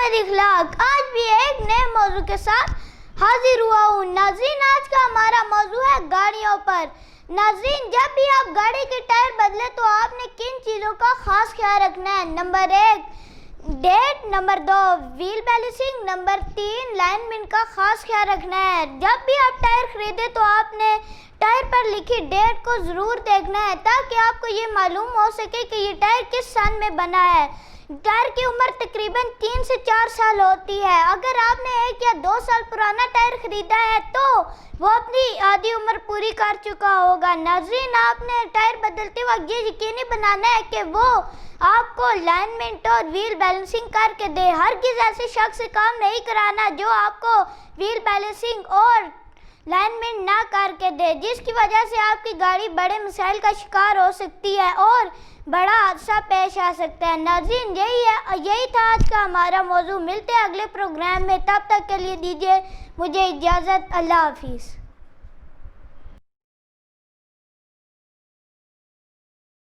بد اخلاق، آج بھی ایک نئے موضوع کے ساتھ حاضر ہوا ہوں۔ ناظرین، آج کا ہمارا موضوع ہے گاڑیوں پر۔ ناظرین، جب بھی آپ گاڑی کے ٹائر بدلے تو آپ نے کن چیزوں کا خاص خیال رکھنا ہے؟ Number 1 date, number 2 wheel balancing, number 3 alignment کا خاص خیال رکھنا ہے۔ جب بھی آپ ٹائر خریدے تو آپ نے ٹائر پر لکھی ڈیٹ کو ضرور دیکھنا ہے تاکہ آپ کو یہ معلوم ہو سکے کہ یہ ٹائر کس سن میں بنا ہے۔ ٹائر کی عمر تقریباً 3 سے 4 سال ہوتی ہے۔ اگر آپ نے 1 یا 2 سال پرانا ٹائر خریدا ہے تو وہ اپنی آدھی عمر پوری کر چکا ہوگا۔ ناظرین، آپ نے ٹائر بدلتے وقت یہ یقینی بنانا ہے کہ وہ آپ کو الائنمنٹ اور ویل بیلنسنگ کر کے دے۔ ہرگز ایسے شخص سے کام نہیں کرانا جو آپ کو ویل بیلنسنگ اور الائنمنٹ نہ کر کے دے، جس کی وجہ سے آپ کی گاڑی بڑے مسائل کا شکار ہو سکتی ہے اور بڑا حادثہ پیش آ سکتا ہے۔ ناظرین، یہی تھا آج کا ہمارا موضوع۔ ملتے ہیں اگلے پروگرام میں، تب تک کے لیے دیجیے مجھے اجازت۔ اللہ حافظ۔